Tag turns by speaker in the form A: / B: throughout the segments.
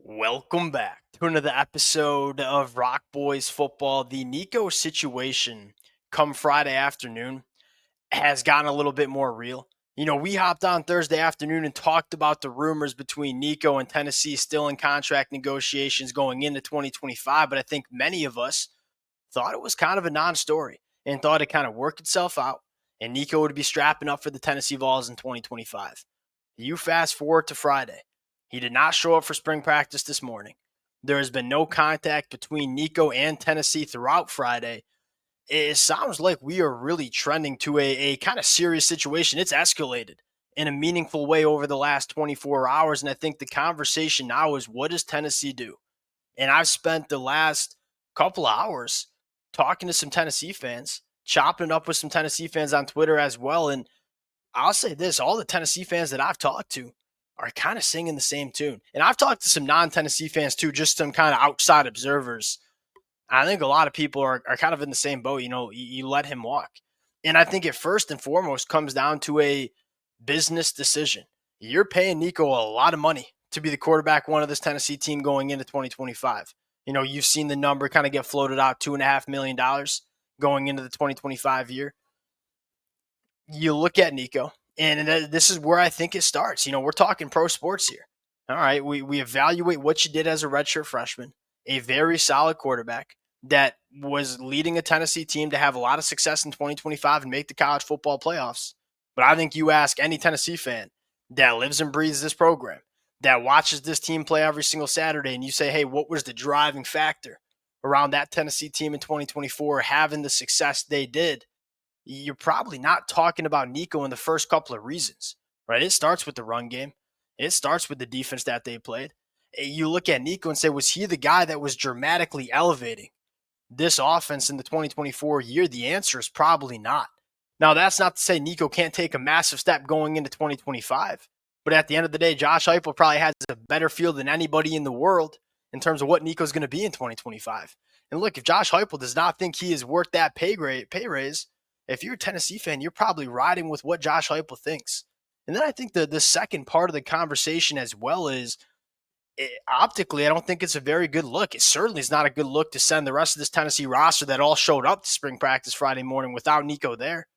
A: Welcome back to another episode of Rock Boys Football. The Nico situation come Friday afternoon has gotten a little bit more real. We hopped on Thursday afternoon and talked about the rumors between Nico and Tennessee still in contract negotiations going into 2025, but I think many of us thought it was kind of a non-story and thought it kind of worked itself out and Nico would be strapping up for the Tennessee Vols in 2025. You fast forward to Friday. He did not show up for spring practice this morning. There has been no contact between Nico and Tennessee throughout Friday. It sounds like we are really trending to a kind of serious situation. It's escalated in a meaningful way over the last 24 hours. And I think the conversation now is, what does Tennessee do? And I've spent the last couple of hours talking to some Tennessee fans, chopping it up with some Tennessee fans on Twitter as well. And I'll say this, all the Tennessee fans that I've talked to are kind of singing the same tune. And I've talked to some non-Tennessee fans too, just some kind of outside observers. I think a lot of people are kind of in the same boat. You let him walk. And I think it first and foremost comes down to a business decision. You're paying Nico a lot of money to be the quarterback one of this Tennessee team going into 2025. You've seen the number kind of get floated out, $2.5 million going into the 2025 year. You look at Nico, and this is where I think it starts. We're talking pro sports here. All right, we evaluate what you did as a redshirt freshman, a very solid quarterback that was leading a Tennessee team to have a lot of success in 2025 and make the college football playoffs. But I think you ask any Tennessee fan that lives and breathes this program, that watches this team play every single Saturday, and you say, hey, what was the driving factor around that Tennessee team in 2024 having the success they did? You're probably not talking about Nico in the first couple of reasons, right? It starts with the run game. It starts with the defense that they played. You look at Nico and say, was he the guy that was dramatically elevating this offense in the 2024 year? The answer is probably not. Now, that's not to say Nico can't take a massive step going into 2025. But at the end of the day, Josh Heupel probably has a better feel than anybody in the world in terms of what Nico's going to be in 2025. And look, if Josh Heupel does not think he is worth that pay raise, if you're a Tennessee fan, you're probably riding with what Josh Heupel thinks. And then I think the second part of the conversation as well is optically, I don't think it's a very good look. It certainly is not a good look to send the rest of this Tennessee roster that all showed up to spring practice Friday morning without Nico there.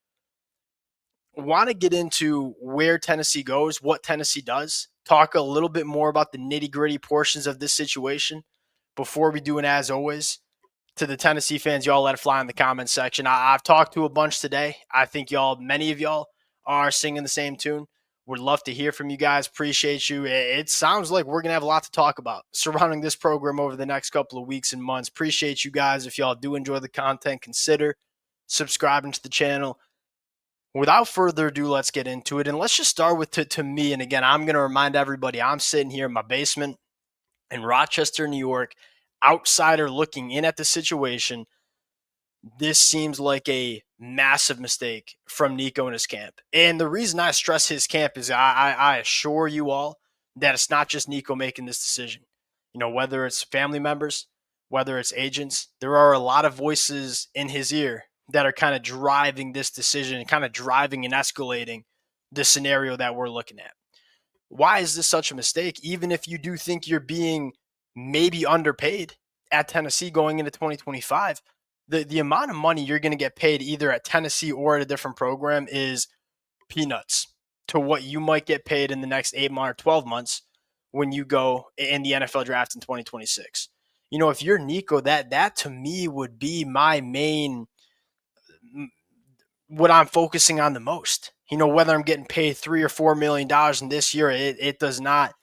A: Want to get into where Tennessee goes, what Tennessee does, talk a little bit more about the nitty-gritty portions of this situation before we do, and as always, to the Tennessee fans, y'all let it fly in the comments section. I've talked to a bunch today. I think many of y'all are singing the same tune. Would love to hear from you guys. Appreciate you. It sounds like we're going to have a lot to talk about surrounding this program over the next couple of weeks and months. Appreciate you guys. If y'all do enjoy the content, consider subscribing to the channel. Without further ado, let's get into it. And let's just start with to me. And again, I'm going to remind everybody, I'm sitting here in my basement in Rochester, New York, outsider looking in at the situation. This seems like a massive mistake from Nico and his camp. And the reason I stress his camp is I assure you all that it's not just Nico making this decision. Whether it's family members, whether it's agents, there are a lot of voices in his ear that are kind of driving this decision and kind of driving and escalating the scenario that we're looking at. Why is this such a mistake? Even if you do think you're being maybe underpaid at Tennessee going into 2025, the amount of money you're going to get paid either at Tennessee or at a different program is peanuts to what you might get paid in the next 8 months or 12 months when you go in the NFL draft in 2026. If you're Nico, that to me would be my main, what I'm focusing on the most. Whether I'm getting paid $3 or $4 million in this year, it does not.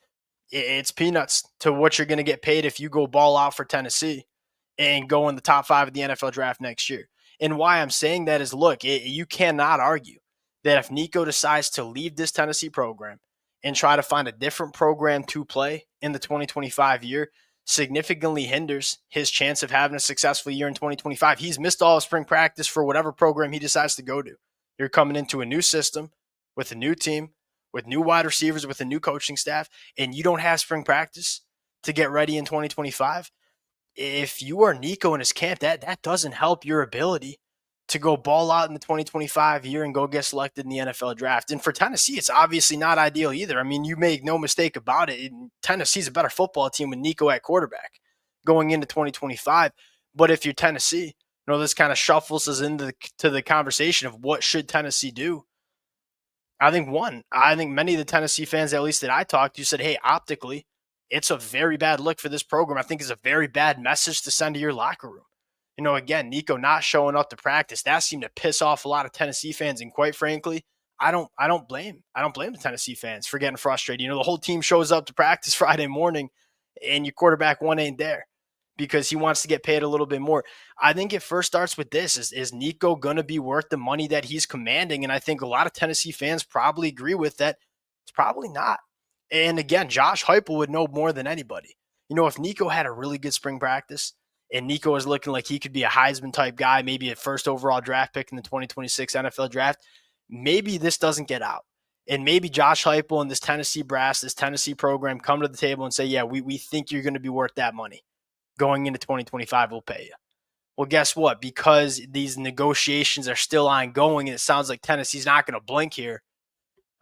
A: It's peanuts to what you're going to get paid if you go ball out for Tennessee and go in the top 5 of the NFL draft next year. And why I'm saying that is, look, you cannot argue that if Nico decides to leave this Tennessee program and try to find a different program to play in the 2025 year, significantly hinders his chance of having a successful year in 2025. He's missed all of spring practice for whatever program he decides to go to. You're coming into a new system with a new team, with new wide receivers, with a new coaching staff, and you don't have spring practice to get ready in 2025. If you are Nico in his camp, that doesn't help your ability to go ball out in the 2025 year and go get selected in the NFL draft. And for Tennessee, it's obviously not ideal either. I mean, you make no mistake about it. Tennessee's a better football team with Nico at quarterback going into 2025. But if you're Tennessee, this kind of shuffles us into the conversation of what should Tennessee do. I think many of the Tennessee fans, at least that I talked to, said, hey, optically, it's a very bad look for this program. I think it's a very bad message to send to your locker room. Again, Nico not showing up to practice, that seemed to piss off a lot of Tennessee fans. And quite frankly, I don't blame the Tennessee fans for getting frustrated. The whole team shows up to practice Friday morning and your quarterback one ain't there because he wants to get paid a little bit more. I think it first starts with this. Is Nico going to be worth the money that he's commanding? And I think a lot of Tennessee fans probably agree with that. It's probably not. And again, Josh Heupel would know more than anybody. If Nico had a really good spring practice and Nico is looking like he could be a Heisman type guy, maybe a first overall draft pick in the 2026 NFL draft, maybe this doesn't get out. And maybe Josh Heupel and this Tennessee brass, this Tennessee program come to the table and say, yeah, we think you're going to be worth that money. Going into 2025, we'll pay you. Well, guess what? Because these negotiations are still ongoing and it sounds like Tennessee's not going to blink here,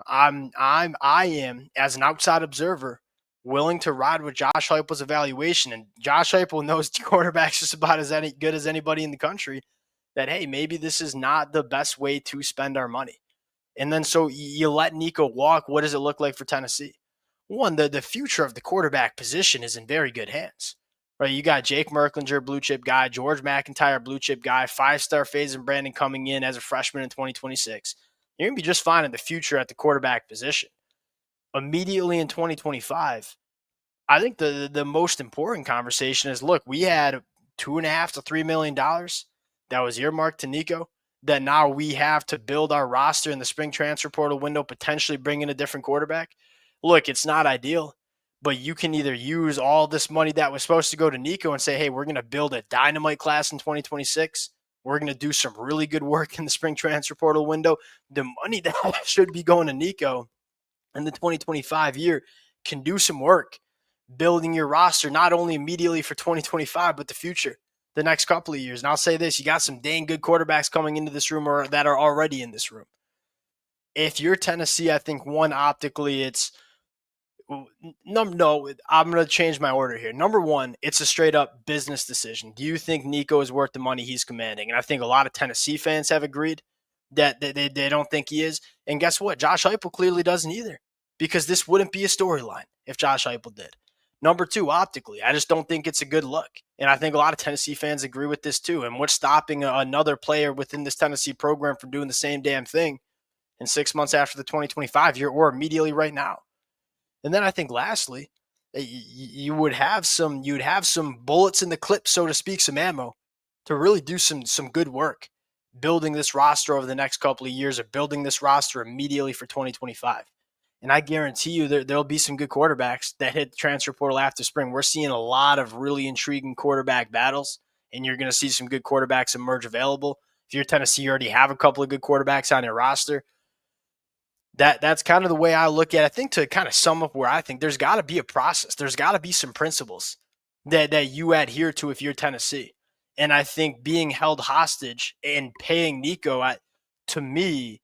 A: I am, as an outside observer, willing to ride with Josh Heupel's evaluation. And Josh Heupel knows quarterbacks just about as good as anybody in the country, that, hey, maybe this is not the best way to spend our money. And then so you let Nico walk. What does it look like for Tennessee? One, the future of the quarterback position is in very good hands. Right, you got Jake Merklinger, blue chip guy, George McIntyre, blue chip guy, 5-star Faison Brandon coming in as a freshman in 2026. You're going to be just fine in the future at the quarterback position. Immediately in 2025, I think the most important conversation is, look, we had $2.5 to $3 million that was earmarked to Nico that now we have to build our roster in the spring transfer portal window, potentially bring in a different quarterback. Look, it's not ideal, but you can either use all this money that was supposed to go to Nico and say, hey, we're going to build a dynamite class in 2026. We're going to do some really good work in the spring transfer portal window. The money that should be going to Nico in the 2025 year can do some work building your roster, not only immediately for 2025, but the future, the next couple of years. And I'll say this, you got some dang good quarterbacks coming into this room or that are already in this room. If you're Tennessee, I think one, optically, it's no, I'm going to change my order here. Number one, it's a straight up business decision. Do you think Nico is worth the money he's commanding? And I think a lot of Tennessee fans have agreed that they don't think he is. And guess what? Josh Heupel clearly doesn't either, because this wouldn't be a storyline if Josh Heupel did. Number two, optically, I just don't think it's a good look. And I think a lot of Tennessee fans agree with this too. And what's stopping another player within this Tennessee program from doing the same damn thing in 6 months after the 2025 year or immediately right now? And then I think lastly, you'd have some bullets in the clip, so to speak, some ammo to really do some good work building this roster over the next couple of years, or building this roster immediately for 2025. And I guarantee you there'll be some good quarterbacks that hit the transfer portal after spring. We're seeing a lot of really intriguing quarterback battles, and you're going to see some good quarterbacks emerge available. If you're Tennessee, you already have a couple of good quarterbacks on your roster. That's kind of the way I look at it. I think, to kind of sum up where I think, there's got to be a process. There's got to be some principles that you adhere to if you're Tennessee. And I think being held hostage and paying Nico, to me,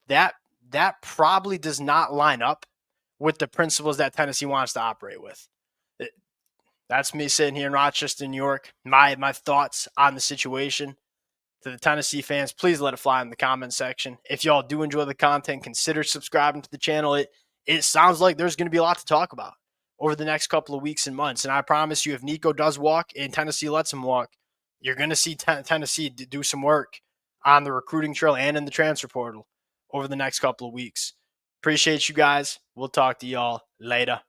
A: that probably does not line up with the principles that Tennessee wants to operate with. That's me sitting here in Rochester, New York. My thoughts on the situation. To the Tennessee fans, please let it fly in the comment section. If y'all do enjoy the content, consider subscribing to the channel. It sounds like there's going to be a lot to talk about over the next couple of weeks and months. And I promise you, if Nico does walk and Tennessee lets him walk, you're going to see Tennessee do some work on the recruiting trail and in the transfer portal over the next couple of weeks. Appreciate you guys. We'll talk to y'all later.